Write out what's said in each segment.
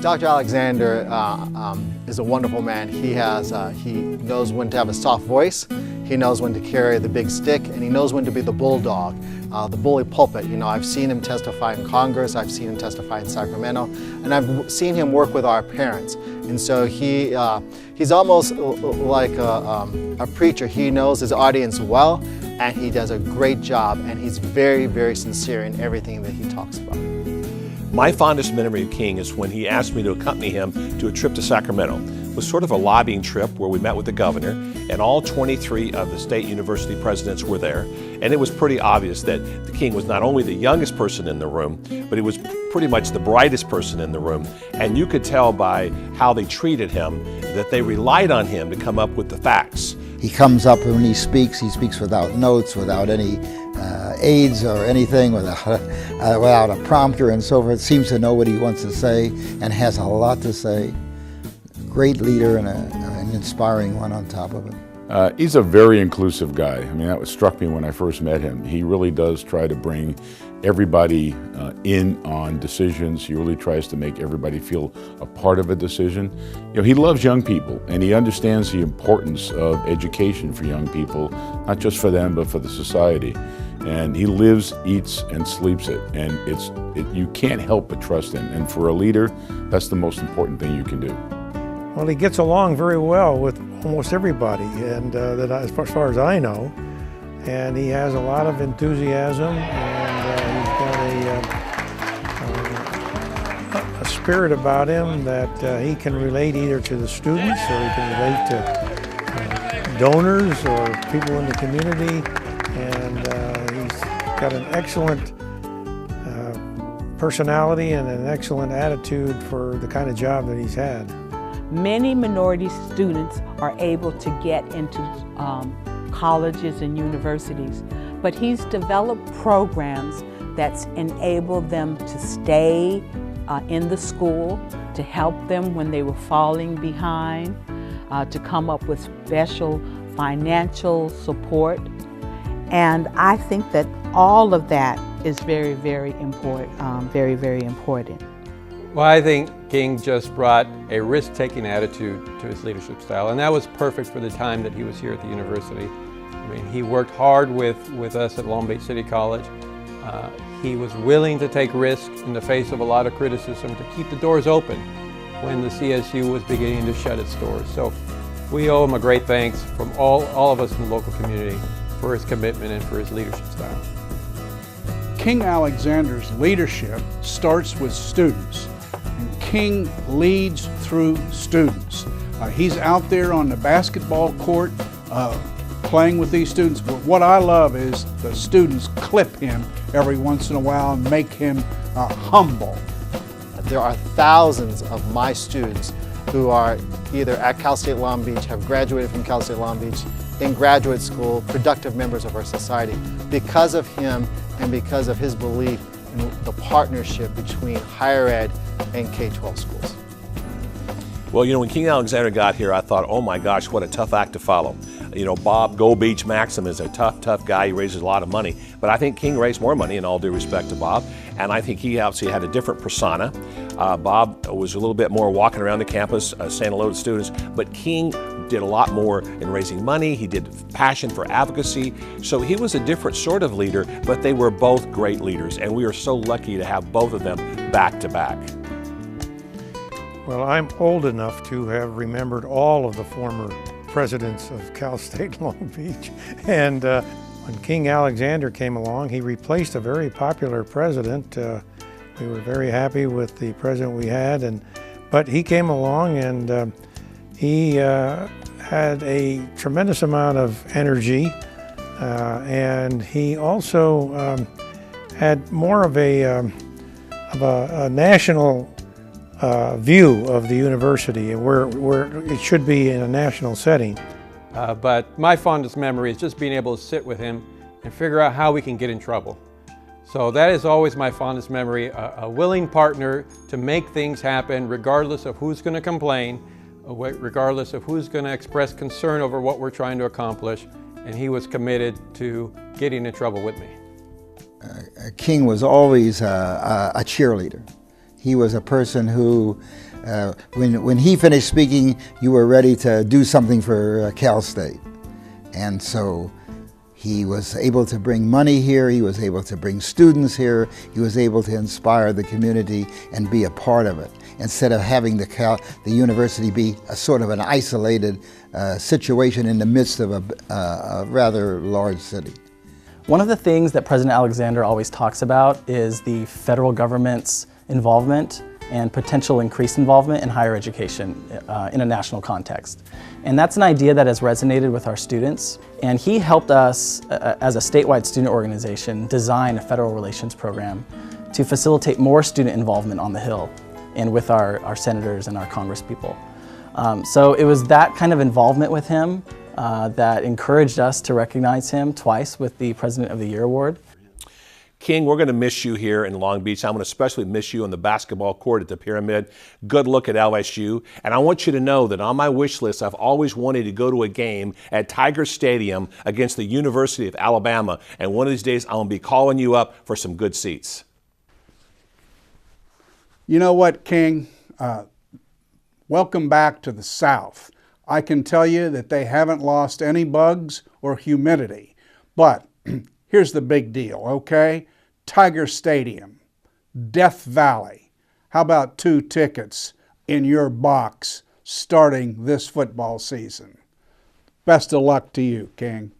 Dr. Alexander is a wonderful man. He knows when to have a soft voice, he knows when to carry the big stick, and he knows when to be the bulldog, the bully pulpit. You know, I've seen him testify in Congress, I've seen him testify in Sacramento, and I've seen him work with our parents. And so he's almost like a preacher. He knows his audience well, and he does a great job, and he's very, very sincere in everything that he talks about. My fondest memory of King is when he asked me to accompany him to a trip to Sacramento. It was sort of a lobbying trip where we met with the governor, and all 23 of the state university presidents were there. And it was pretty obvious that the King was not only the youngest person in the room, but he was pretty much the brightest person in the room. And you could tell by how they treated him that they relied on him to come up with the facts. He comes up and when he speaks without notes, without any aids or anything, without a prompter and so forth. Seems to know what he wants to say and has a lot to say. Great leader and an inspiring one on top of it. He's a very inclusive guy. I mean, that what struck me when I first met him. He really does try to bring everybody in on decisions. He really tries to make everybody feel a part of a decision. You know, he loves young people, and he understands the importance of education for young people, not just for them, but for the society. And he lives, eats, and sleeps it. And you can't help but trust him. And for a leader, that's the most important thing you can do. Well, he gets along very well with almost everybody, and as far as I know. And he has a lot of enthusiasm, and he's got a spirit about him that he can relate either to the students or he can relate to donors or people in the community. And he's got an excellent personality and an excellent attitude for the kind of job that he's had. Many minority students are able to get into colleges and universities, but he's developed programs that's enabled them to stay in the school, to help them when they were falling behind, to come up with special financial support. And I think that all of that is very, very important, very important. Well, I think King just brought a risk-taking attitude to his leadership style, and that was perfect for the time that he was here at the university. I mean, he worked hard with us at Long Beach City College. He was willing to take risks in the face of a lot of criticism to keep the doors open when the CSU was beginning to shut its doors. So we owe him a great thanks from all of us in the local community for his commitment and for his leadership style. King Alexander's leadership starts with students. King leads through students. He's out there on the basketball court playing with these students, but what I love is the students clip him every once in a while and make him humble. There are thousands of my students who are either at Cal State Long Beach, have graduated from Cal State Long Beach, in graduate school, productive members of our society, because of him and because of his belief in the partnership between higher ed and K-12 schools. Well, you know, when King Alexander got here, I thought, oh my gosh, what a tough act to follow. You know, Bob Gold Beach Maxim is a tough guy. He raises a lot of money. But I think King raised more money, in all due respect to Bob. And I think he obviously had a different persona. Bob was a little bit more walking around the campus, saying hello to students. But King did a lot more in raising money. He did passion for advocacy. So he was a different sort of leader, but they were both great leaders. And we are so lucky to have both of them back to back. Well, I'm old enough to have remembered all of the former presidents of Cal State Long Beach. And when King Alexander came along, he replaced a very popular president. We were very happy with the president we had, but he came along and he had a tremendous amount of energy, and he also had more of a national view of the university, where it should be in a national setting. But my fondest memory is just being able to sit with him and figure out how we can get in trouble. So that is always my fondest memory, a willing partner to make things happen regardless of who's going to complain, regardless of who's going to express concern over what we're trying to accomplish, and he was committed to getting in trouble with me. King was always a cheerleader. He was a person who, when he finished speaking, you were ready to do something for Cal State. And so he was able to bring money here, he was able to bring students here, he was able to inspire the community and be a part of it, instead of having the university be a sort of an isolated situation in the midst of a rather large city. One of the things that President Alexander always talks about is the federal government's involvement and potential increased involvement in higher education in a national context. And that's an idea that has resonated with our students. And he helped us, as a statewide student organization, design a federal relations program to facilitate more student involvement on the Hill and with our senators and our congresspeople. So it was that kind of involvement with him that encouraged us to recognize him twice with the President of the Year award. King, we're going to miss you here in Long Beach. I'm going to especially miss you on the basketball court at the Pyramid. Good look at LSU. And I want you to know that on my wish list, I've always wanted to go to a game at Tiger Stadium against the University of Alabama. And one of these days, I'm going to be calling you up for some good seats. You know what, King? Welcome back to the South. I can tell you that they haven't lost any bugs or humidity. But here's the big deal, okay? Tiger Stadium, Death Valley. How about 2 tickets in your box starting this football season? Best of luck to you, King.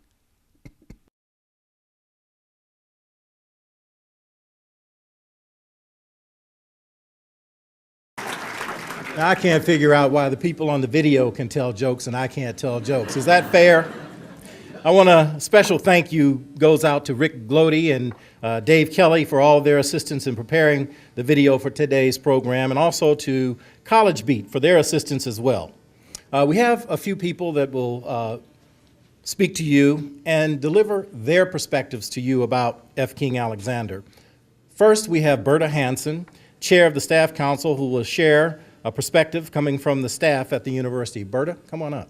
Now, I can't figure out why the people on the video can tell jokes and I can't tell jokes. Is that fair? I want a special thank you goes out to Rick Glody and Dave Kelly for all their assistance in preparing the video for today's program, and also to College Beat for their assistance as well. We have a few people that will speak to you and deliver their perspectives to you about F. King Alexander. First, we have Berta Hansen, Chair of the Staff Council, who will share a perspective coming from the staff at the university. Berta, come on up.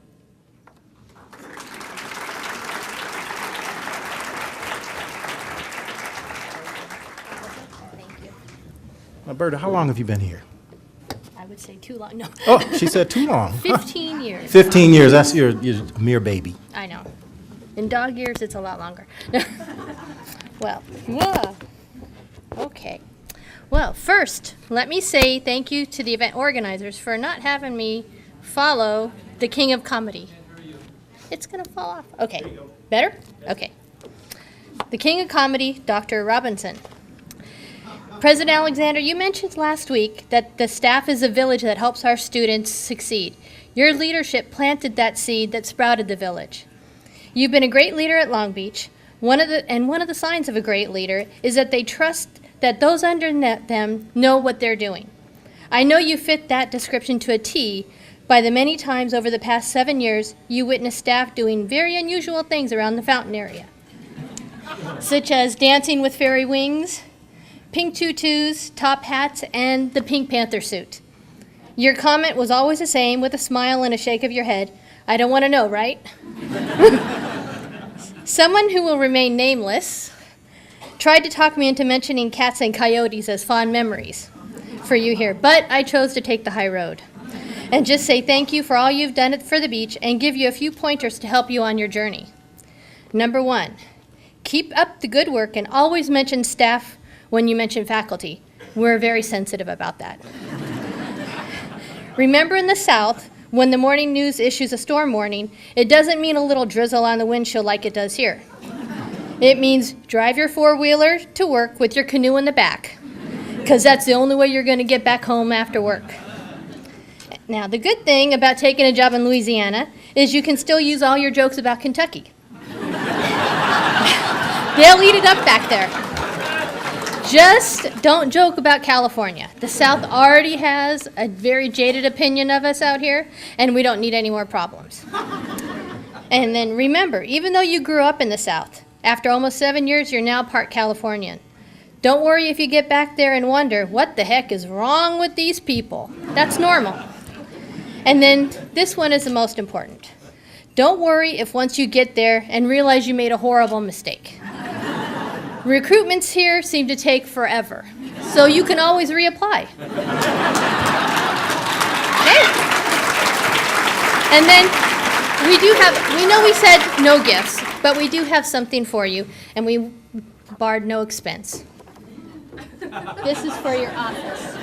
Now, Berta, how long have you been here? I would say too long. No. Oh, she said too long. 15 years. 15 years. That's you're a mere baby. I know. In dog years, it's a lot longer. Well, whoa. Okay. Well, first, let me say thank you to the event organizers for not having me follow the King of Comedy. It's going to fall off. Okay. Better? Okay. The King of Comedy, Dr. Robinson. President Alexander, you mentioned last week that the staff is a village that helps our students succeed. Your leadership planted that seed that sprouted the village. You've been a great leader at Long Beach. One of the signs of a great leader is that they trust that those under them know what they're doing. I know you fit that description to a T by the many times over the past 7 years you witnessed staff doing very unusual things around the fountain area, such as dancing with fairy wings, pink tutus, top hats, and the Pink Panther suit. Your comment was always the same, with a smile and a shake of your head. I don't want to know, right? Someone who will remain nameless tried to talk me into mentioning cats and coyotes as fond memories for you here, but I chose to take the high road and just say thank you for all you've done for the beach and give you a few pointers to help you on your journey. Number 1, keep up the good work and always mention staff when you mention faculty. We're very sensitive about that. Remember, in the South, when the morning news issues a storm warning, it doesn't mean a little drizzle on the windshield like it does here. It means drive your four-wheeler to work with your canoe in the back, because that's the only way you're going to get back home after work. Now, the good thing about taking a job in Louisiana is you can still use all your jokes about Kentucky. They'll eat it up back there. Just don't joke about California. The South already has a very jaded opinion of us out here, and we don't need any more problems. And then remember, even though you grew up in the South, after almost 7 years, you're now part Californian. Don't worry if you get back there and wonder, what the heck is wrong with these people? That's normal. And then this one is the most important. Don't worry if once you get there and realize you made a horrible mistake. Recruitments here seem to take forever, so you can always reapply. Okay? And then we know we said no gifts, but we do have something for you, and we barred no expense. This is for your office.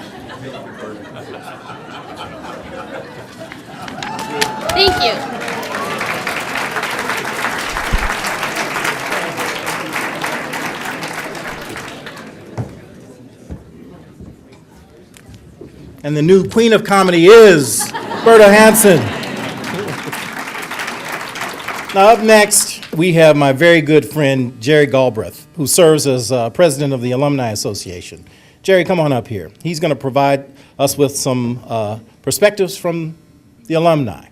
Thank you. And the new queen of comedy is Berta Hansen. Now up next, we have my very good friend, Jerry Galbraith, who serves as president of the Alumni Association. Jerry, come on up here. He's going to provide us with some perspectives from the alumni.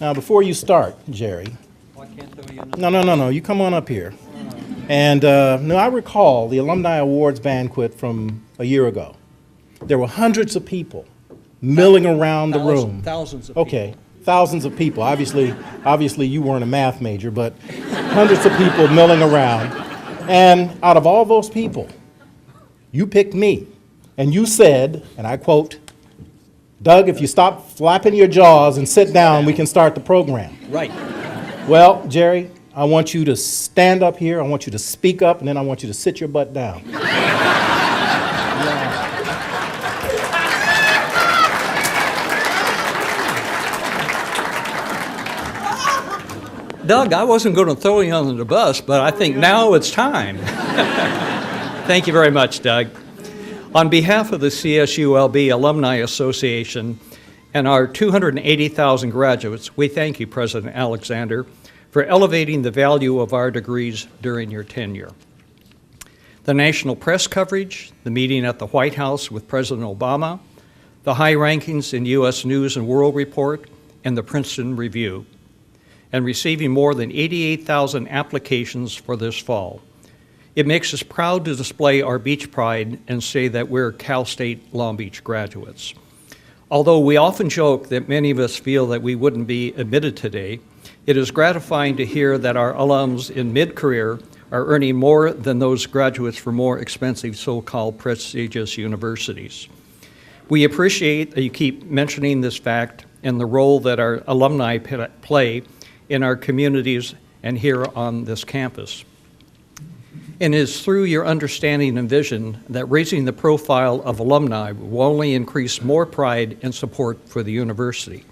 Now, before you start, Jerry. No, you come on up here. And now I recall the Alumni Awards banquet from a year ago. There were hundreds of people milling around the room. Thousands of people. Okay, thousands of people. Obviously you weren't a math major, but hundreds of people milling around. And out of all those people, you picked me. And you said, and I quote, "Doug, if you stop flapping your jaws and sit down, we can start the program." Right. Well, Jerry, I want you to stand up here, I want you to speak up, and then I want you to sit your butt down. Doug, I wasn't going to throw you under the bus, but I think now it's time. Thank you very much, Doug. On behalf of the CSULB Alumni Association and our 280,000 graduates, we thank you, President Alexander, for elevating the value of our degrees during your tenure. The national press coverage, the meeting at the White House with President Obama, the high rankings in U.S. News and World Report, and the Princeton Review, and receiving more than 88,000 applications for this fall. It makes us proud to display our beach pride and say that we're Cal State Long Beach graduates. Although we often joke that many of us feel that we wouldn't be admitted today, it is gratifying to hear that our alums in mid-career are earning more than those graduates from more expensive so-called prestigious universities. We appreciate that you keep mentioning this fact and the role that our alumni play in our communities and here on this campus. And it is through your understanding and vision that raising the profile of alumni will only increase more pride and support for the university.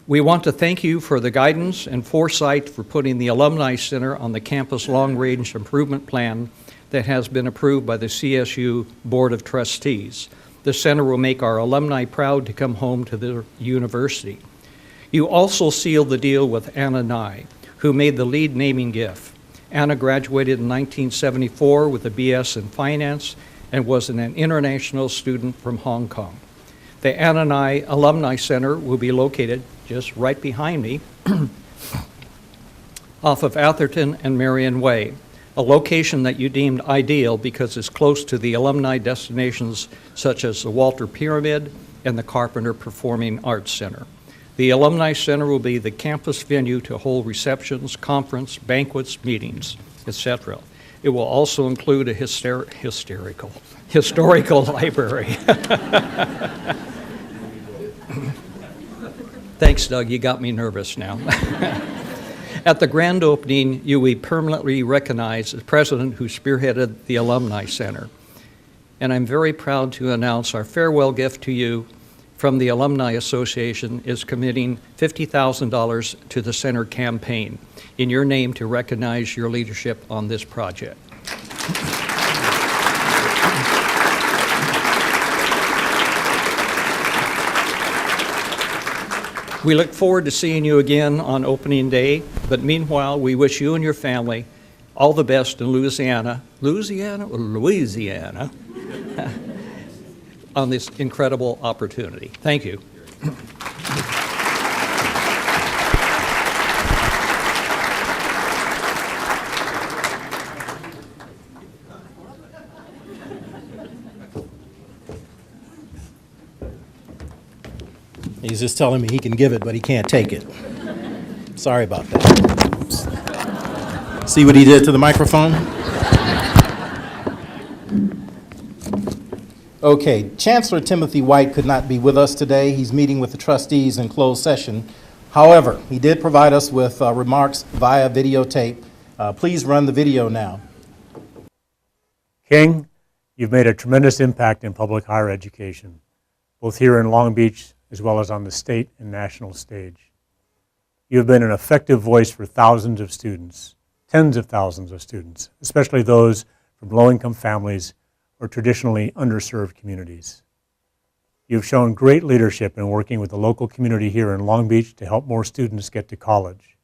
We want to thank you for the guidance and foresight for putting the Alumni Center on the campus long-range improvement plan that has been approved by the CSU Board of Trustees. The center will make our alumni proud to come home to the university. You also sealed the deal with Anna Nye, who made the lead naming gift. Anna graduated in 1974 with a BS in finance and was an international student from Hong Kong. The Anna Nye Alumni Center will be located just right behind me off of Atherton and Marion Way, a location that you deemed ideal because it's close to the alumni destinations such as the Walter Pyramid and the Carpenter Performing Arts Center. The Alumni Center will be the campus venue to hold receptions, conference, banquets, meetings, etc. It will also include a historical library. Thanks, Doug. You got me nervous now. At the grand opening, you will be permanently recognized as president who spearheaded the Alumni Center. And I'm very proud to announce our farewell gift to you from the Alumni Association is committing $50,000 to the center campaign in your name to recognize your leadership on this project. We look forward to seeing you again on opening day, but meanwhile, we wish you and your family all the best in Louisiana on this incredible opportunity. Thank you. He's just telling me he can give it, but he can't take it. Sorry about that. See what he did to the microphone? Okay, Chancellor Timothy White could not be with us today. He's meeting with the trustees in closed session. However, he did provide us with remarks via videotape. Please run the video now. King, you've made a tremendous impact in public higher education, both here in Long Beach as well as on the state and national stage. You have been an effective voice for thousands of students, tens of thousands of students, especially those from low-income families or traditionally underserved communities. You've shown great leadership in working with the local community here in Long Beach to help more students get to college.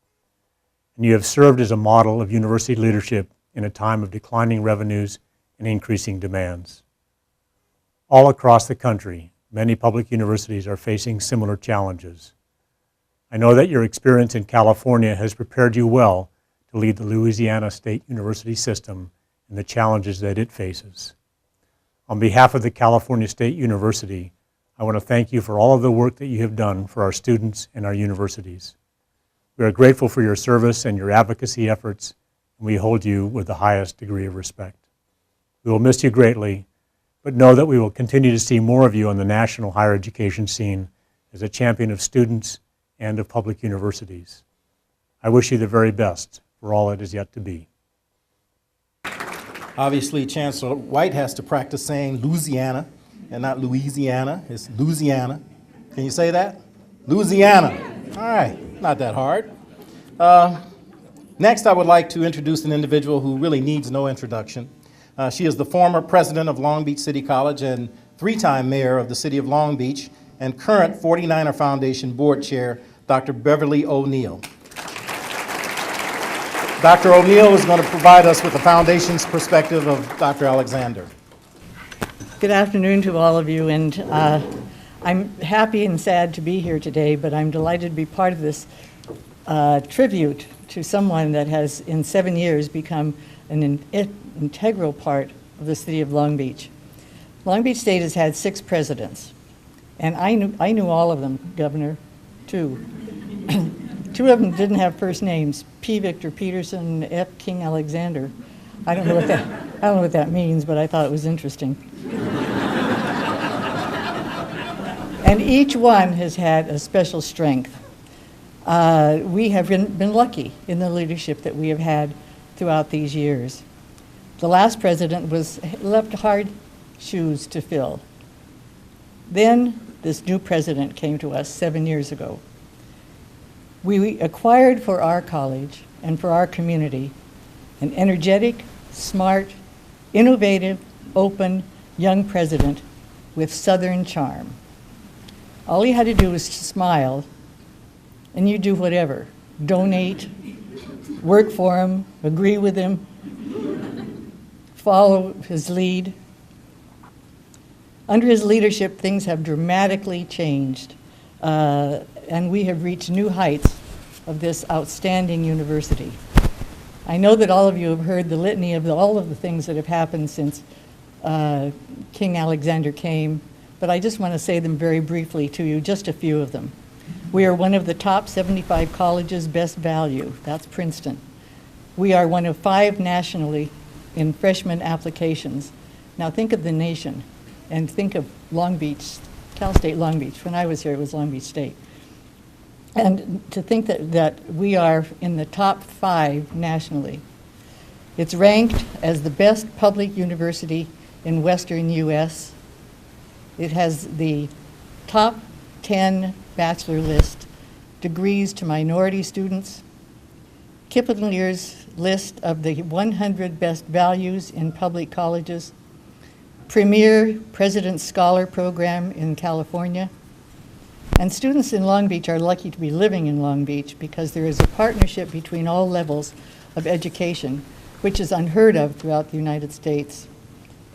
And you have served as a model of university leadership in a time of declining revenues and increasing demands. All across the country, many public universities are facing similar challenges. I know that your experience in California has prepared you well to lead the Louisiana State University system and the challenges that it faces. On behalf of the California State University, I want to thank you for all of the work that you have done for our students and our universities. We are grateful for your service and your advocacy efforts, and we hold you with the highest degree of respect. We will miss you greatly, but know that we will continue to see more of you on the national higher education scene as a champion of students and of public universities. I wish you the very best for all that is yet to be. Obviously, Chancellor White has to practice saying Louisiana and not Louisiana. It's Louisiana. Can you say that? Louisiana. All right, not that hard. Next, I would like to introduce an individual who really needs no introduction. She is the former president of Long Beach City College and three-time mayor of the city of Long Beach and current 49er Foundation board chair, Dr. Beverly O'Neill. Dr. O'Neill is going to provide us with the foundation's perspective of Dr. Alexander. Good afternoon to all of you, and I'm happy and sad to be here today, but I'm delighted to be part of this tribute to someone that has, in 7 years, become an integral part of the city of Long Beach. Long Beach State has had 6 presidents, and I knew all of them, Governor, too. 2 of them didn't have first names, P. Victor Peterson, F. King Alexander. I don't know what that means, but I thought it was interesting. And each one has had a special strength. We have been lucky in the leadership that we have had throughout these years. The last president left hard shoes to fill. Then this new president came to us 7 years ago. We acquired for our college and for our community an energetic, smart, innovative, open, young president with Southern charm. All he had to do was to smile, and you do whatever. Donate, work for him, agree with him, follow his lead. Under his leadership, things have dramatically changed, and we have reached new heights of this outstanding university. I know that all of you have heard the litany of all of the things that have happened since King Alexander came, but I just want to say them very briefly to you, just a few of them. We are one of the top 75 colleges best value. That's Princeton. We are one of 5 nationally in freshman applications. Now think of the nation and think of Long Beach, Cal State Long Beach. When I was here, it was Long Beach State. And to think that we are in the top 5 nationally. It's ranked as the best public university in Western U.S. It has the top 10 bachelor list degrees to minority students, Kiplinger's list of the 100 best values in public colleges, premier President's Scholar Program in California. And students in Long Beach are lucky to be living in Long Beach because there is a partnership between all levels of education, which is unheard of throughout the United States,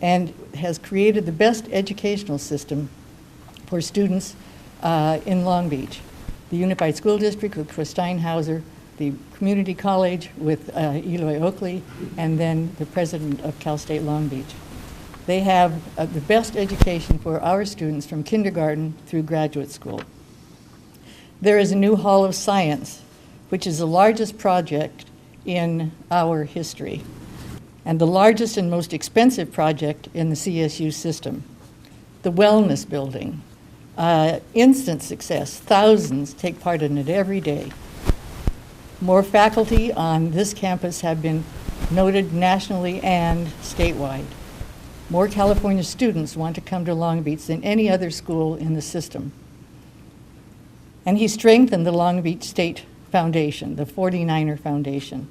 and has created the best educational system for students in Long Beach. The Unified School District with Chris Steinhauser, the community college with Eloy Oakley, and then the president of Cal State Long Beach. They have the best education for our students from kindergarten through graduate school. There is a new Hall of Science, which is the largest project in our history, and the largest and most expensive project in the CSU system. The Wellness Building, instant success. Thousands take part in it every day. More faculty on this campus have been noted nationally and statewide. More California students want to come to Long Beach than any other school in the system. And he strengthened the Long Beach State Foundation, the 49er Foundation,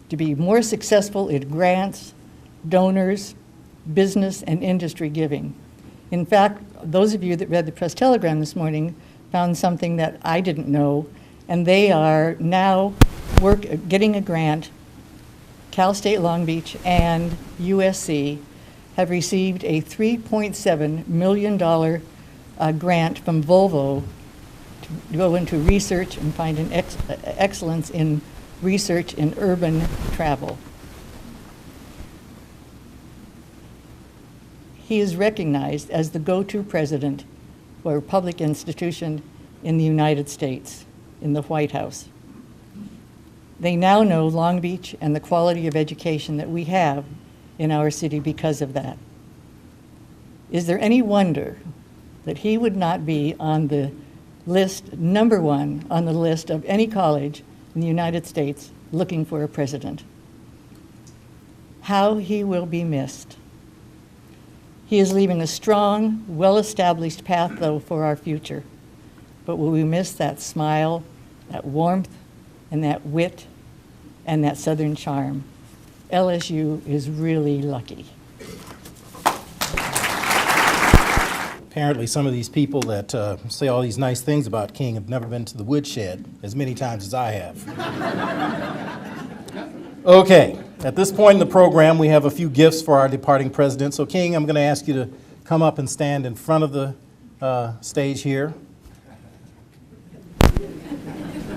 to be more successful at grants, donors, business, and industry giving. In fact, those of you that read the press telegram this morning found something that I didn't know, and they are now getting a grant. Cal State Long Beach and USC have received a $3.7 million grant from Volvo to go into research and find an excellence in research in urban travel. He is recognized as the go-to president for a public institution in the United States, in the White House. They now know Long Beach and the quality of education that we have in our city because of that. Is there any wonder that he would not be on the list, number one on the list of any college in the United States looking for a president? How he will be missed. He is leaving a strong, well-established path, though, for our future. But will we miss that smile, that warmth, and that wit, and that Southern charm? LSU is really lucky. Apparently some of these people that say all these nice things about King have never been to the woodshed as many times as I have. Okay, at this point in the program, we have a few gifts for our departing president. So King, I'm going to ask you to come up and stand in front of the stage here.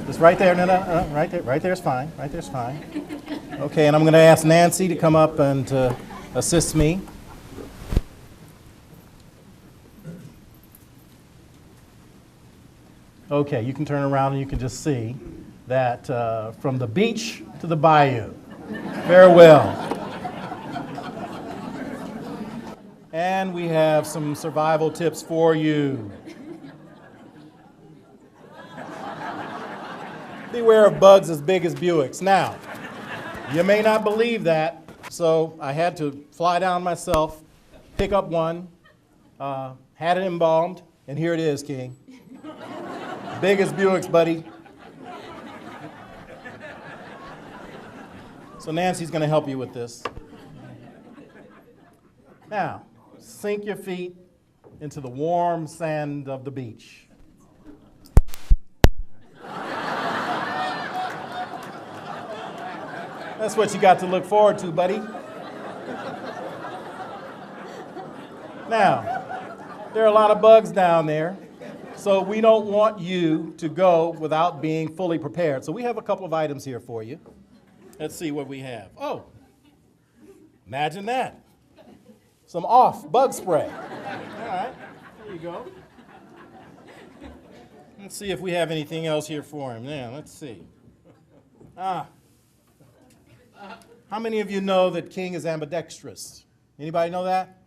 Just right there, no, right there's fine, right there's fine. Okay, and I'm going to ask Nancy to come up and assist me. Okay, you can turn around and you can just see that from the beach to the bayou. Farewell. And we have some survival tips for you. Beware of bugs as big as Buicks. Now, you may not believe that, so I had to fly down myself, pick up one, had it embalmed, and here it is, King. Big as Buicks, buddy. So Nancy's going to help you with this. Now, sink your feet into the warm sand of the beach. That's what you got to look forward to, buddy. Now, there are a lot of bugs down there, so we don't want you to go without being fully prepared. So we have a couple of items here for you. Let's see what we have. Oh, imagine that. Some off bug spray. All right, there you go. Let's see if we have anything else here for him. Yeah, let's see. How many of you know that King is ambidextrous? Anybody know that?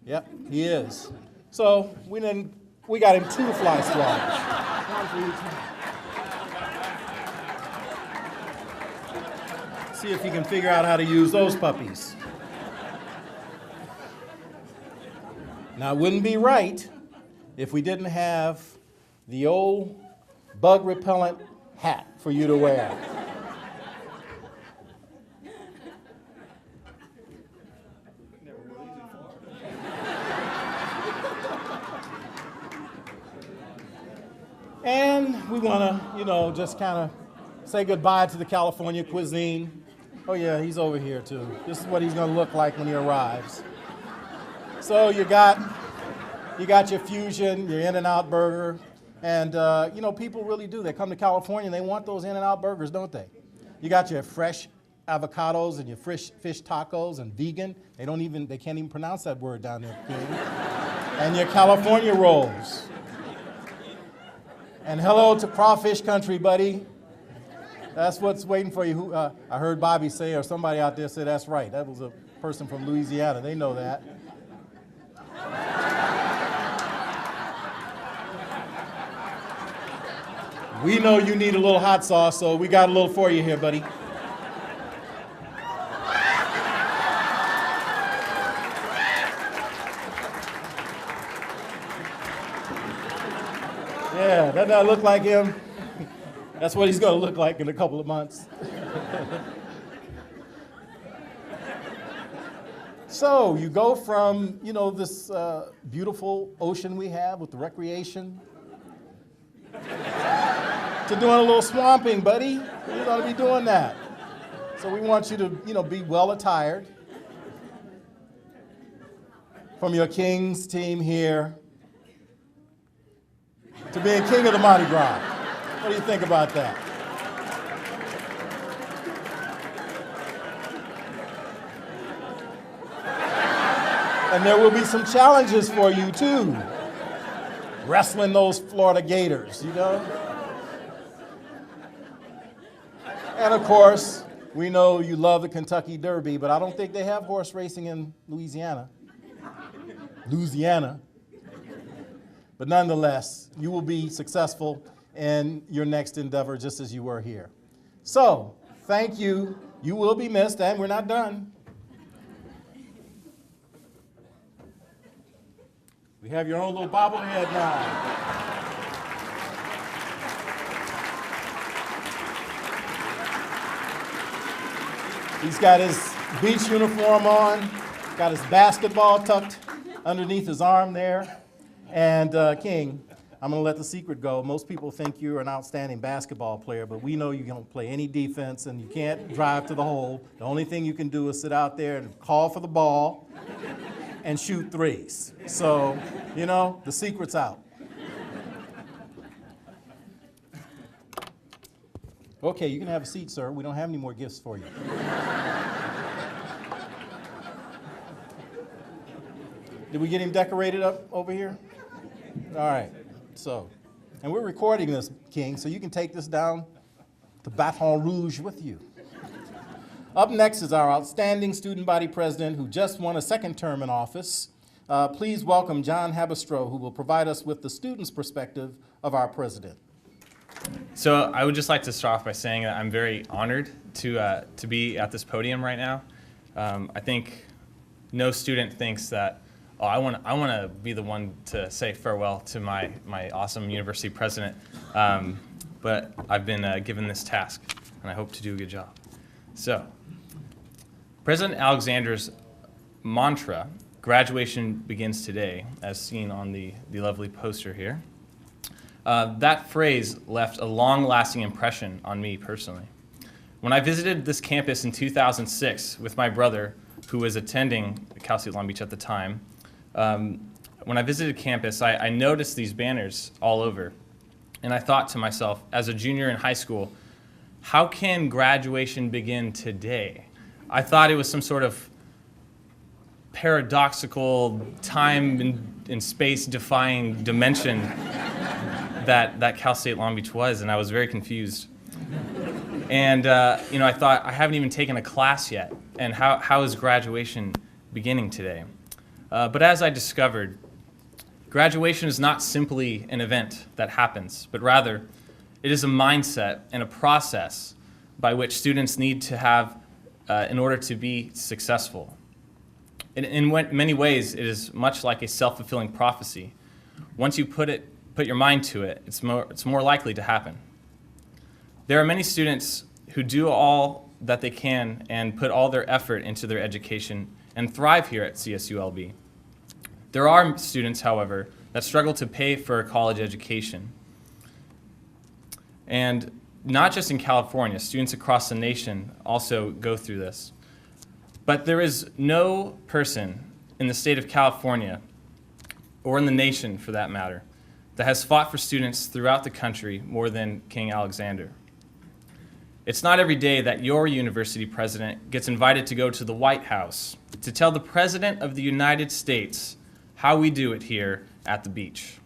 Yep, he is. So we got him 2 fly swatters. One for each hand. See if he can figure out how to use those puppies. Now, it wouldn't be right if we didn't have the old bug repellent hat for you to wear. And we want to, just kind of say goodbye to the California cuisine. Oh yeah, he's over here too. This is what he's going to look like when he arrives. So you got your fusion, your In-N-Out burger, and people really do. They come to California and they want those In-N-Out burgers, don't they? You got your fresh avocados and your fish tacos and vegan. They can't even pronounce that word down there. And your California rolls. And hello to crawfish country, buddy. That's what's waiting for you. I heard Bobby say, or somebody out there say, that's right. That was a person from Louisiana. They know that. We know you need a little hot sauce, so we got a little for you here, buddy. Yeah, doesn't that look like him? That's what he's going to look like in a couple of months. So you go from, this beautiful ocean we have with the recreation to doing a little swamping, buddy. You're going to be doing that. So we want you to, be well attired. From your Kings team here to being king of the Mardi Gras. What do you think about that? And there will be some challenges for you too. Wrestling those Florida Gators, And of course, we know you love the Kentucky Derby, but I don't think they have horse racing in Louisiana. But nonetheless, you will be successful in your next endeavor just as you were here. So, thank you. You will be missed, and we're not done. We have your own little bobblehead now. He's got his beach uniform on, got his basketball tucked underneath his arm there. And King, I'm going to let the secret go. Most people think you're an outstanding basketball player, but we know you don't play any defense and you can't drive to the hole. The only thing you can do is sit out there and call for the ball and shoot threes. So, the secret's out. Okay, you can have a seat, sir. We don't have any more gifts for you. Did we get him decorated up over here? All right, and we're recording this, King, so you can take this down to Baton Rouge with you. Up next is our outstanding student body president who just won a second term in office. Please welcome John Habistro, who will provide us with the student's perspective of our president. So I would just like to start off by saying that I'm very honored to be at this podium right now. I think no student thinks that, I want to be the one to say farewell to my awesome university president, but I've been given this task, and I hope to do a good job. So, President Alexander's mantra, graduation begins today, as seen on the lovely poster here. That phrase left a long-lasting impression on me personally. When I visited this campus in 2006 with my brother, who was attending Cal State Long Beach at the time, when I visited campus, I noticed these banners all over. And I thought to myself, as a junior in high school, how can graduation begin today? I thought it was some sort of paradoxical time and space defying dimension that Cal State Long Beach was, and I was very confused. And I thought, I haven't even taken a class yet, and how is graduation beginning today? But as I discovered, graduation is not simply an event that happens, but rather it is a mindset and a process by which students need to have in order to be successful. In many ways, it is much like a self-fulfilling prophecy. Once you put your mind to it, it's more likely to happen. There are many students who do all that they can and put all their effort into their education and thrive here at CSULB. There are students, however, that struggle to pay for a college education. And not just in California, students across the nation also go through this. But there is no person in the state of California, or in the nation for that matter, that has fought for students throughout the country more than King Alexander. It's not every day that your university president gets invited to go to the White House to tell the President of the United States how we do it here at the beach.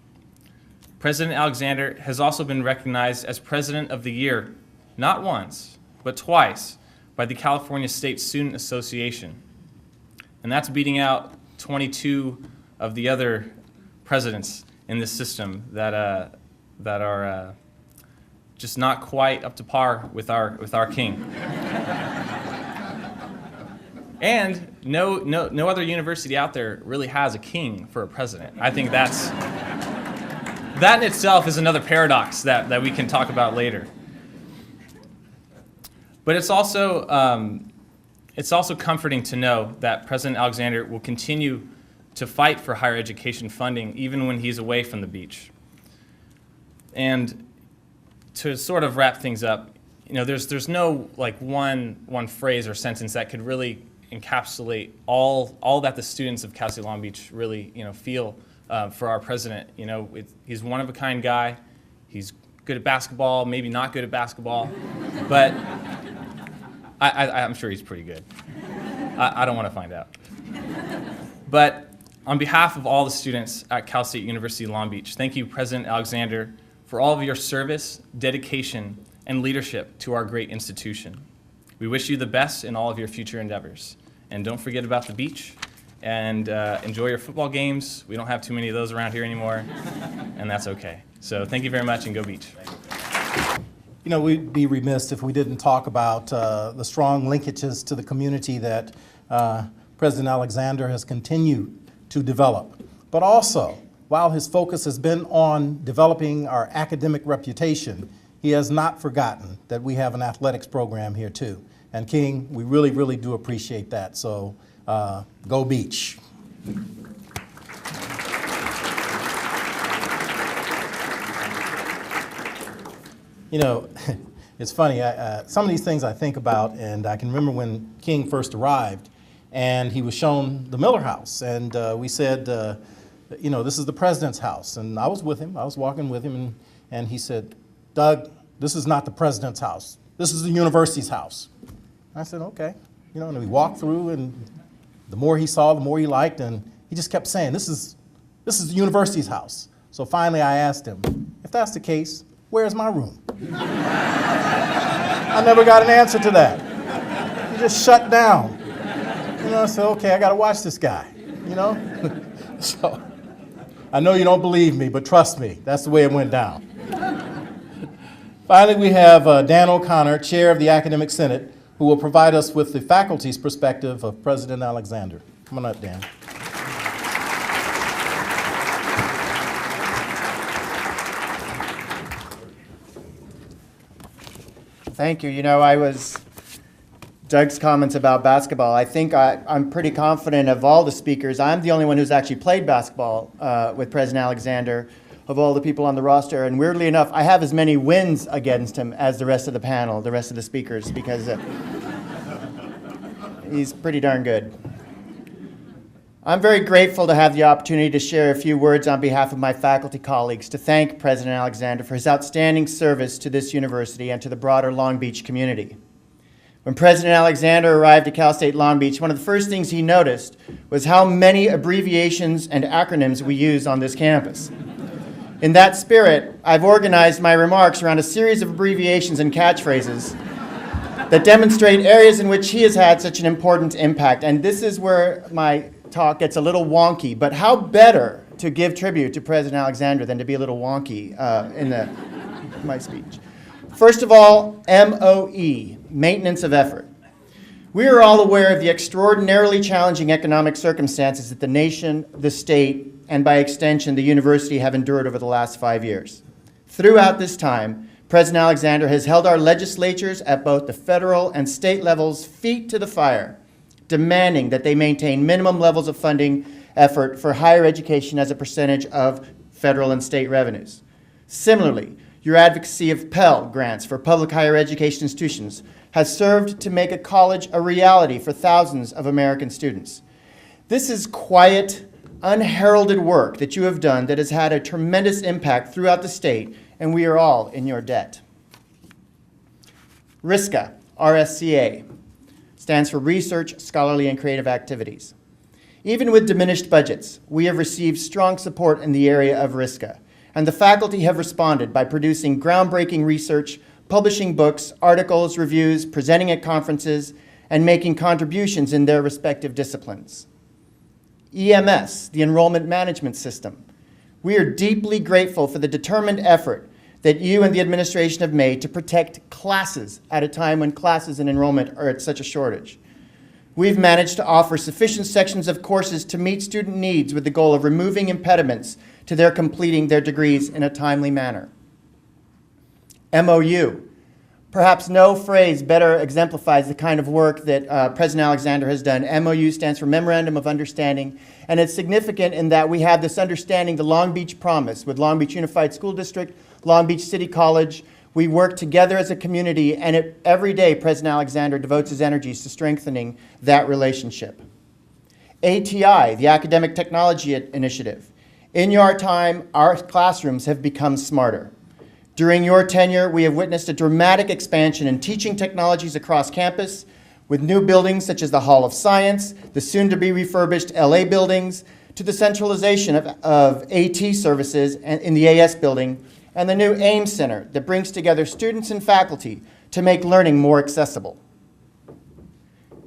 President Alexander has also been recognized as President of the Year not once, but twice, by the California State Student Association. And that's beating out 22 of the other presidents in this system that are just not quite up to par with our king. And no other university out there really has a king for a president. I think that in itself is another paradox that we can talk about later. But it's also comforting to know that President Alexander will continue to fight for higher education funding even when he's away from the beach. And to sort of wrap things up, there's no like one phrase or sentence that could really encapsulate all that the students of Cal State Long Beach really feel for our president. He's one of a kind guy. He's good at basketball, maybe not good at basketball, but I'm sure he's pretty good. I don't want to find out. But on behalf of all the students at Cal State University Long Beach, thank you, President Alexander, for all of your service, dedication, and leadership to our great institution. We wish you the best in all of your future endeavors. And don't forget about the beach, and enjoy your football games. We don't have too many of those around here anymore, and that's okay. So thank you very much, and go Beach. We'd be remiss if we didn't talk about the strong linkages to the community that President Alexander has continued to develop. But also, while his focus has been on developing our academic reputation, he has not forgotten that we have an athletics program here too. And King, we really, really do appreciate that. So go Beach. It's funny, some of these things I think about, and I can remember when King first arrived and he was shown the Miller House, and we said, this is the president's house. And I was with him, I was walking with him, and he said, Doug, this is not the president's house. This is the university's house. I said, okay. And we walked through, and the more he saw, the more he liked, and he just kept saying, this is the university's house. So finally I asked him, if that's the case, where's my room? I never got an answer to that. He just shut down. I said, okay, I got to watch this guy, So I know you don't believe me, but trust me, that's the way it went down. Finally, we have Dan O'Connor, Chair of the Academic Senate, who will provide us with the faculty's perspective of President Alexander. Come on up, Dan. Thank you. Doug's comments about basketball, I think I'm pretty confident of all the speakers. I'm the only one who's actually played basketball with President Alexander of all the people on the roster. And weirdly enough, I have as many wins against him as the rest of the panel, the rest of the speakers, because he's pretty darn good. I'm very grateful to have the opportunity to share a few words on behalf of my faculty colleagues to thank President Alexander for his outstanding service to this university and to the broader Long Beach community. When President Alexander arrived at Cal State Long Beach, one of the first things he noticed was how many abbreviations and acronyms we use on this campus. In that spirit, I've organized my remarks around a series of abbreviations and catchphrases that demonstrate areas in which he has had such an important impact. And this is where my talk gets a little wonky, but how better to give tribute to President Alexander than to be a little wonky in my speech. First of all, MOE, maintenance of effort. We are all aware of the extraordinarily challenging economic circumstances that the nation, the state, and by extension, the university have endured over the last 5 years. Throughout this time, President Alexander has held our legislatures at both the federal and state levels feet to the fire, demanding that they maintain minimum levels of funding effort for higher education as a percentage of federal and state revenues. Similarly, your advocacy of Pell grants for public higher education institutions has served to make a college a reality for thousands of American students. This is quiet, unheralded work that you have done that has had a tremendous impact throughout the state, and we are all in your debt. RSCA, RSCA, stands for Research, Scholarly, and Creative Activities. Even with diminished budgets, we have received strong support in the area of RSCA, and the faculty have responded by producing groundbreaking research publishing books, articles, reviews, presenting at conferences, and making contributions in their respective disciplines. EMS, the enrollment management system. We are deeply grateful for the determined effort that you and the administration have made to protect classes at a time when classes and enrollment are at such a shortage. We've managed to offer sufficient sections of courses to meet student needs with the goal of removing impediments to their completing their degrees in a timely manner. MOU. Perhaps no phrase better exemplifies the kind of work that President Alexander has done. MOU stands for Memorandum of Understanding, and it's significant in that we have this understanding, the Long Beach Promise, with Long Beach Unified School District, Long Beach City College. We work together as a community, and every day President Alexander devotes his energies to strengthening that relationship. ATI, the Academic Technology Initiative. In your time, our classrooms have become smarter. During your tenure, we have witnessed a dramatic expansion in teaching technologies across campus, with new buildings such as the Hall of Science, the soon-to-be refurbished LA buildings, to the centralization of AT services in the AS building, and the new AIMS Center that brings together students and faculty to make learning more accessible.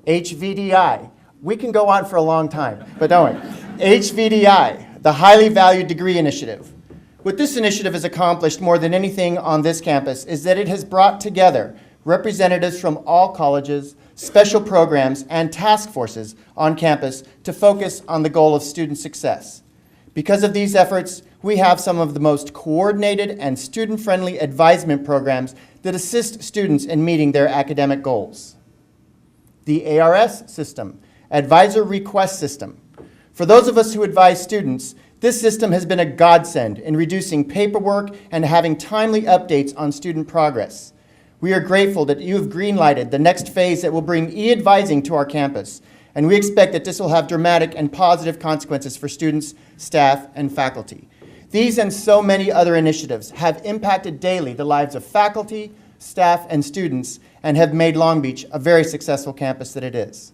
HVDI. We can go on for a long time, but don't worry. HVDI, the Highly Valued Degree Initiative. What this initiative has accomplished more than anything on this campus is that it has brought together representatives from all colleges, special programs, and task forces on campus to focus on the goal of student success. Because of these efforts, we have some of the most coordinated and student-friendly advisement programs that assist students in meeting their academic goals. The ARS system, Advisor Request System. For those of us who advise students, this system has been a godsend in reducing paperwork and having timely updates on student progress. We are grateful that you have greenlighted the next phase that will bring e-advising to our campus, and we expect that this will have dramatic and positive consequences for students, staff, and faculty. These and so many other initiatives have impacted daily the lives of faculty, staff, and students, and have made Long Beach a very successful campus that it is.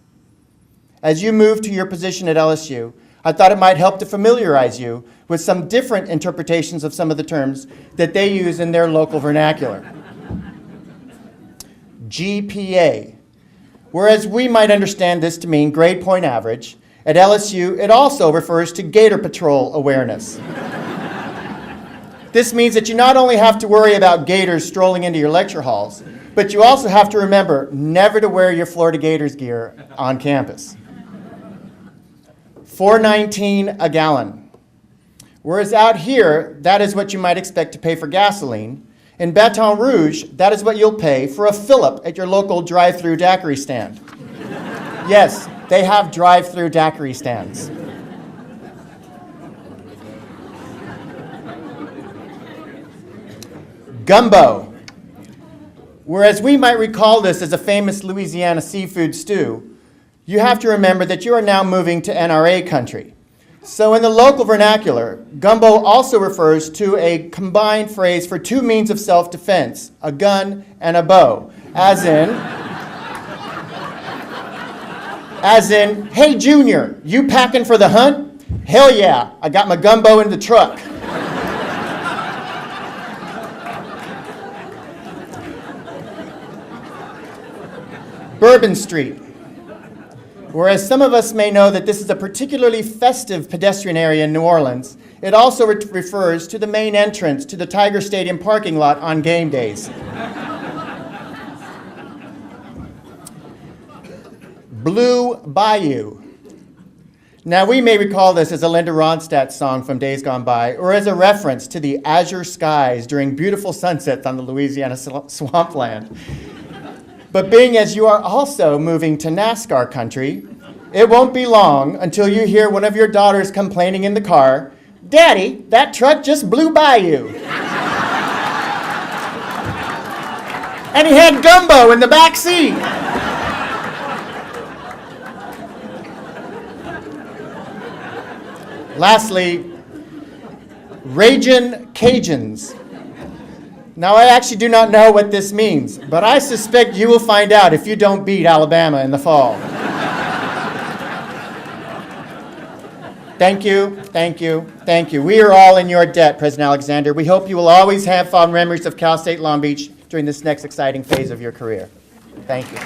As you move to your position at LSU, I thought it might help to familiarize you with some different interpretations of some of the terms that they use in their local vernacular. GPA. Whereas we might understand this to mean grade point average, at LSU it also refers to Gator Patrol awareness. This means that you not only have to worry about gators strolling into your lecture halls, but you also have to remember never to wear your Florida Gators gear on campus. $4.19 a gallon. Whereas out here, that is what you might expect to pay for gasoline. In Baton Rouge, that is what you'll pay for a fill-up at your local drive-through daiquiri stand. Yes, they have drive-through daiquiri stands. Gumbo. Whereas we might recall this as a famous Louisiana seafood stew, you have to remember that you are now moving to NRA country. So in the local vernacular, gumbo also refers to a combined phrase for two means of self-defense, a gun and a bow, as in, hey Junior, you packing for the hunt? Hell yeah, I got my gumbo in the truck. Bourbon Street. Whereas some of us may know that this is a particularly festive pedestrian area in New Orleans, it also refers to the main entrance to the Tiger Stadium parking lot on game days. Blue Bayou. Now we may recall this as a Linda Ronstadt song from days gone by, or as a reference to the azure skies during beautiful sunsets on the Louisiana swampland. But being as you are also moving to NASCAR country, it won't be long until you hear one of your daughters complaining in the car, "Daddy, that truck just blew by you." And he had gumbo in the back seat. Lastly, Ragin' Cajuns. Now, I actually do not know what this means, but I suspect you will find out if you don't beat Alabama in the fall. Thank you, thank you, thank you. We are all in your debt, President Alexander. We hope you will always have fond memories of Cal State Long Beach during this next exciting phase of your career. Thank you.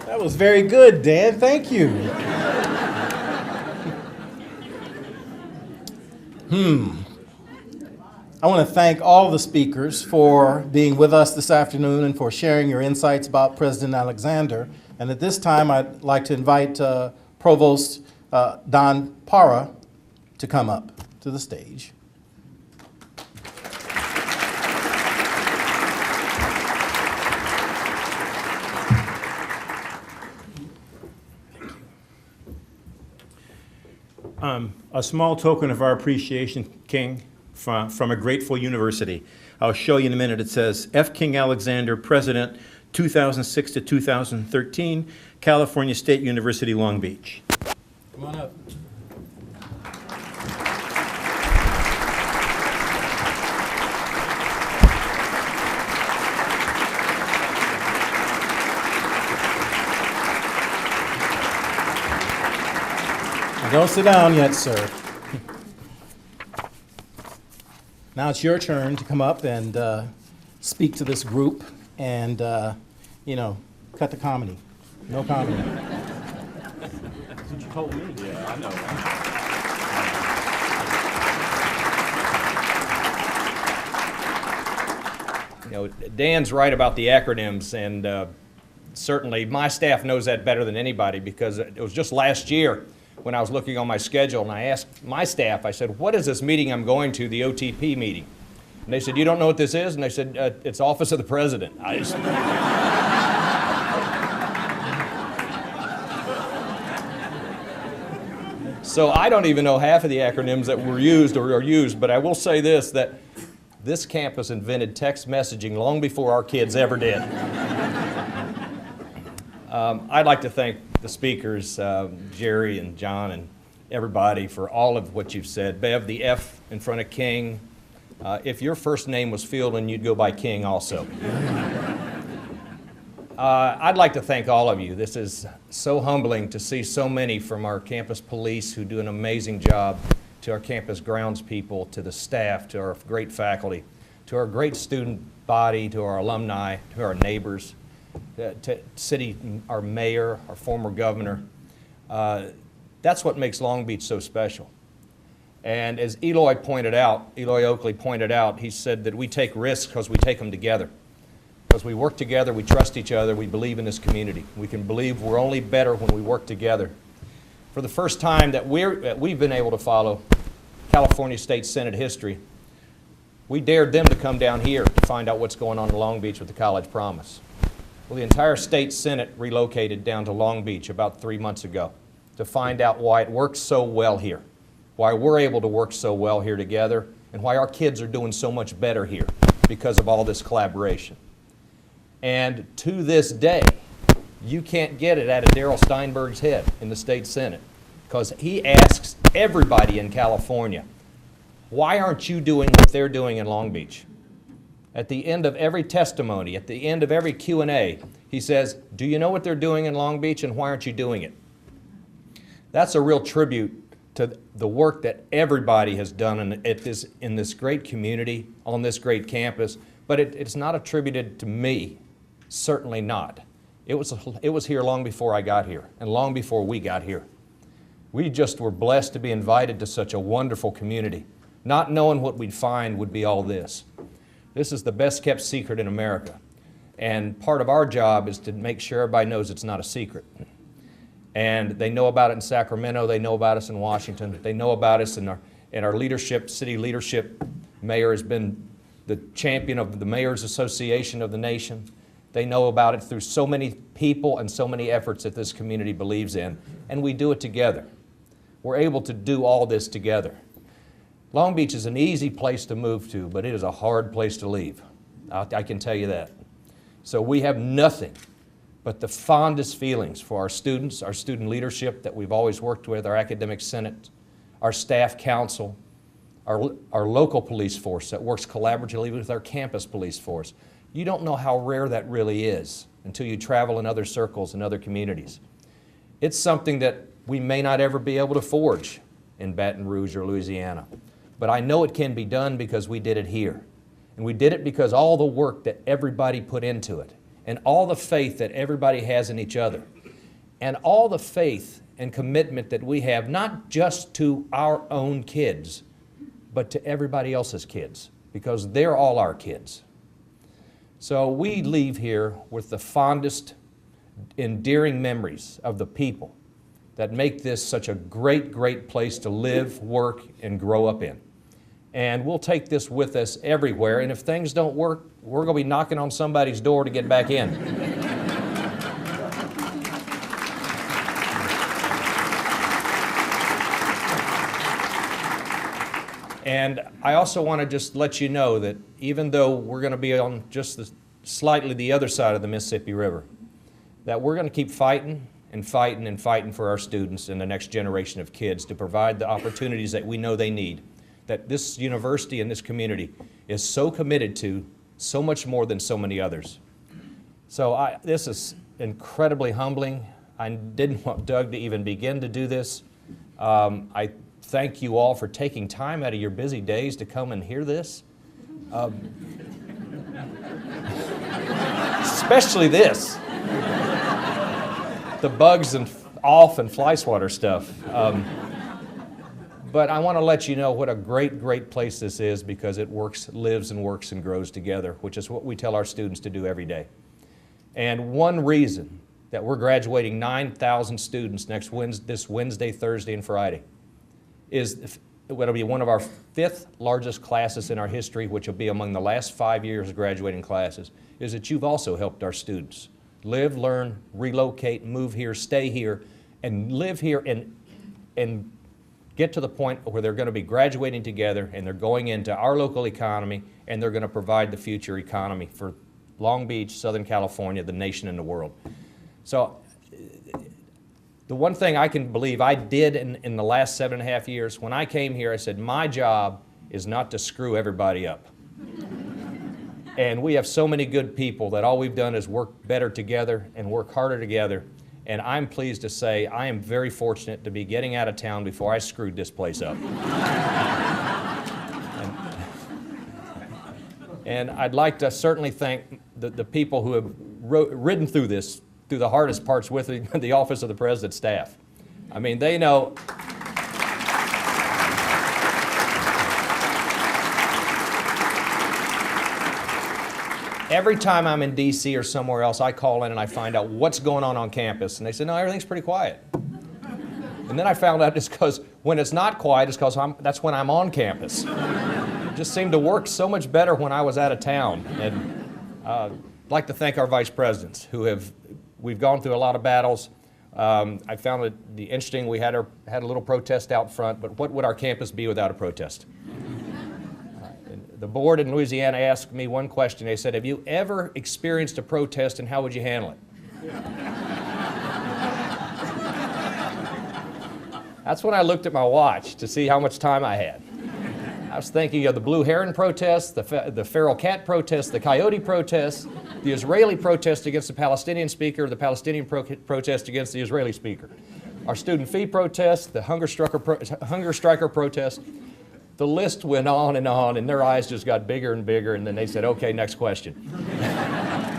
That was very good, Dan. Thank you. I want to thank all the speakers for being with us this afternoon and for sharing your insights about President Alexander. And at this time, I'd like to invite Provost Don Para to come up to the stage. A small token of our appreciation, King, from a grateful university. I'll show you in a minute. It says, F. King Alexander, President, 2006 to 2013, California State University, Long Beach. Come on up. Don't sit down yet, sir. Now it's your turn to come up and speak to this group and, cut the comedy. No comedy. That's what you told me. Yeah, I know. Dan's right about the acronyms, and certainly my staff knows that better than anybody, because it was just last year when I was looking on my schedule and I asked my staff, I said, what is this meeting I'm going to, the OTP meeting? And they said, you don't know what this is? And they said, it's Office of the President. So I don't even know half of the acronyms that were used or are used, but I will say this, that this campus invented text messaging long before our kids ever did. I'd like to thank the speakers, Jerry and John and everybody, for all of what you've said. Bev, the F in front of King. If your first name was Fielding, you'd go by King also. I'd like to thank all of you. This is so humbling to see so many from our campus police who do an amazing job, to our campus grounds people, to the staff, to our great faculty, to our great student body, to our alumni, to our neighbors, to city, our mayor, our former governor. That's what makes Long Beach so special. And as Eloy Oakley pointed out, he said that we take risks because we take them together. Because we work together, we trust each other, we believe in this community. We can believe we're only better when we work together. For the first time that we've been able to follow California State Senate history, we dared them to come down here to find out what's going on in Long Beach with the College Promise. Well, the entire state Senate relocated down to Long Beach about 3 months ago to find out why it works so well here, why we're able to work so well here together, and why our kids are doing so much better here because of all this collaboration. And to this day, you can't get it out of Darrell Steinberg's head in the state Senate, because he asks everybody in California, why aren't you doing what they're doing in Long Beach? At the end of every testimony, at the end of every Q&A, he says, do you know what they're doing in Long Beach, and why aren't you doing it? That's a real tribute to the work that everybody has done in this great community, on this great campus, but it's not attributed to me, certainly not. It was here long before I got here, and long before we got here. We just were blessed to be invited to such a wonderful community. Not knowing what we'd find would be all this. This is the best kept secret in America. And part of our job is to make sure everybody knows it's not a secret. And they know about it in Sacramento, they know about us in Washington, they know about us in our leadership, city leadership. Mayor has been the champion of the Mayor's Association of the nation. They know about it through so many people and so many efforts that this community believes in. And we do it together. We're able to do all this together. Long Beach is an easy place to move to, but it is a hard place to leave. I can tell you that. So we have nothing but the fondest feelings for our students, our student leadership that we've always worked with, our academic senate, our staff council, our local police force that works collaboratively with our campus police force. You don't know how rare that really is until you travel in other circles and other communities. It's something that we may not ever be able to forge in Baton Rouge or Louisiana. But I know it can be done because we did it here. And we did it because all the work that everybody put into it, and all the faith that everybody has in each other, and all the faith and commitment that we have, not just to our own kids, but to everybody else's kids, because they're all our kids. So we leave here with the fondest, endearing memories of the people that make this such a great, great place to live, work, and grow up in. And we'll take this with us everywhere, and if things don't work, we're going to be knocking on somebody's door to get back in. And I also want to just let you know that even though we're going to be on just slightly the other side of the Mississippi River, that we're going to keep fighting and fighting and fighting for our students and the next generation of kids to provide the opportunities that we know they need, that this university and this community is so committed to, so much more than so many others. So this is incredibly humbling. I didn't want Doug to even begin to do this. I thank you all for taking time out of your busy days to come and hear this. Especially this. The bugs and off and fly swatter stuff. But I want to let you know what a great, great place this is because it works, lives and works and grows together, which is what we tell our students to do every day. And one reason that we're graduating 9,000 students this Wednesday, Thursday, and Friday is it'll be one of our 5th largest classes in our history, which will be among the last 5 years of graduating classes, is that you've also helped our students live, learn, relocate, move here, stay here, and live here and get to the point where they're going to be graduating together and they're going into our local economy and they're going to provide the future economy for Long Beach, Southern California, the nation, and the world. So the one thing I can believe I did in the last 7.5 years, when I came here, I said, my job is not to screw everybody up. And we have so many good people that all we've done is work better together and work harder together. And I'm pleased to say I am very fortunate to be getting out of town before I screwed this place up. And I'd like to certainly thank the people who have ridden through this, through the hardest parts with the Office of the President's staff. I mean, they know. Every time I'm in D.C. or somewhere else, I call in and I find out what's going on campus. And they say, no, everything's pretty quiet. And then I found out it's because when it's not quiet, it's because that's when I'm on campus. It just seemed to work so much better when I was out of town. And I'd like to thank our vice presidents we've gone through a lot of battles. I found it interesting, we had a little protest out front, but what would our campus be without a protest? The board in Louisiana asked me one question. They said, have you ever experienced a protest and how would you handle it? That's when I looked at my watch to see how much time I had. I was thinking of the blue heron protest, the feral cat protest, the coyote protest, the Israeli protest against the Palestinian speaker, the Palestinian protest against the Israeli speaker, our student fee protest, the hunger striker protest. The list went on, and their eyes just got bigger and bigger, and then they said, okay, next question.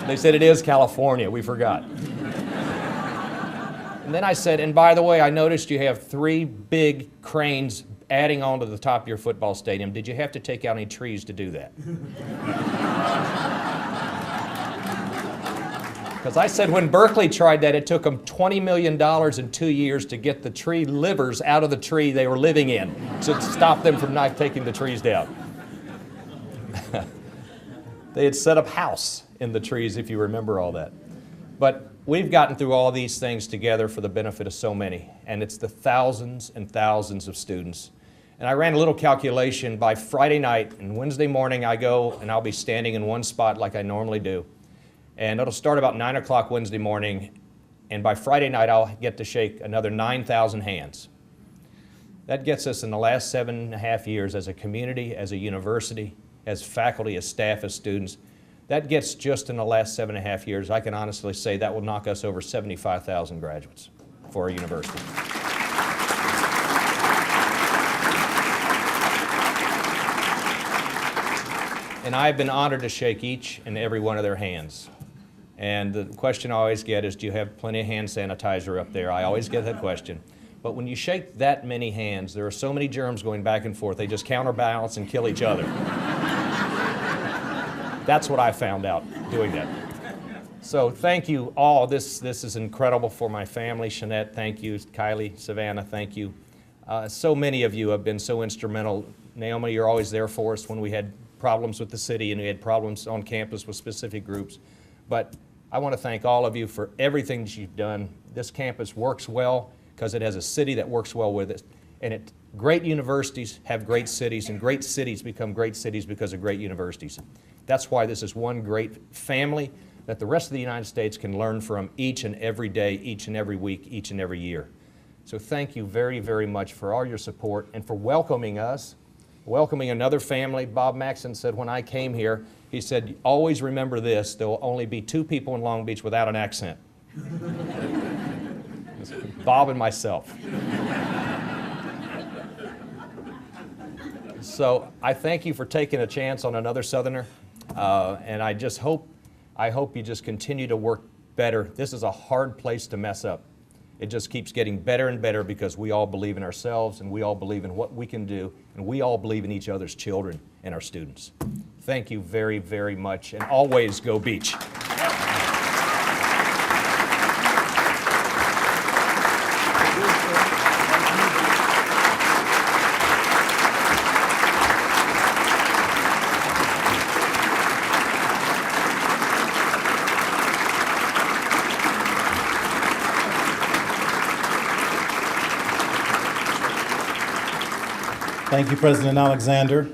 They said, it is California, we forgot. And then I said, and by the way, I noticed you have 3 big cranes adding on to the top of your football stadium. Did you have to take out any trees to do that? Because I said when Berkeley tried that, it took them $20 million in 2 years to get the tree livers out of the tree they were living in to stop them from not taking the trees down. They had set up house in the trees, if you remember all that. But we've gotten through all these things together for the benefit of so many, and it's the thousands and thousands of students. And I ran a little calculation. By Friday night and Wednesday morning, I go and I'll be standing in one spot like I normally do. And it'll start about 9 o'clock Wednesday morning, and by Friday night I'll get to shake another 9,000 hands. That gets us in the last 7.5 years as a community, as a university, as faculty, as staff, as students. That gets just in the last 7.5 years, I can honestly say that will knock us over 75,000 graduates. for our university. And I've been honored to shake each and every one of their hands. And the question I always get is, do you have plenty of hand sanitizer up there? I always get that question. But when you shake that many hands, there are so many germs going back and forth, they just counterbalance and kill each other. That's what I found out doing that. So thank you all. This is incredible for my family. Shanette, thank you. Kylie, Savannah, thank you. So many of you have been so instrumental. Naomi, you're always there for us when we had problems with the city and we had problems on campus with specific groups. But I want to thank all of you for everything that you've done. This campus works well because it has a city that works well with it. And great universities have great cities, and great cities become great cities because of great universities. That's why this is one great family that the rest of the United States can learn from each and every day, each and every week, each and every year. So thank you very, very much for all your support and for welcoming us, welcoming another family. Bob Maxson said when I came here, he said, always remember this, there will only be 2 people in Long Beach without an accent. Bob and myself. So I thank you for taking a chance on another Southerner, and I hope you just continue to work better. This is a hard place to mess up. It just keeps getting better and better because we all believe in ourselves and we all believe in what we can do, and we all believe in each other's children and our students. Thank you very, very much, and always go Beach. Thank you, President Alexander.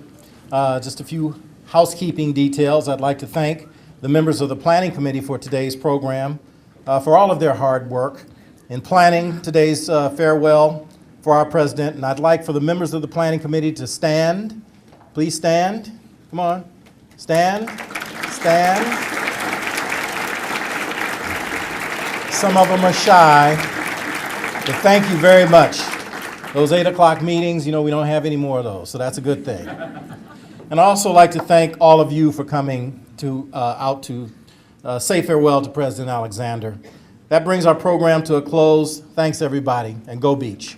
Just a few housekeeping details. I'd like to thank the members of the Planning Committee for today's program for all of their hard work in planning today's farewell for our President. And I'd like for the members of the Planning Committee to stand. Please stand. Come on. Stand. Stand. Some of them are shy, but thank you very much. Those 8 o'clock meetings, you know, we don't have any more of those, so that's a good thing. And I'd also like to thank all of you for coming out to say farewell to President Alexander. That brings our program to a close. Thanks, everybody, and go Beach.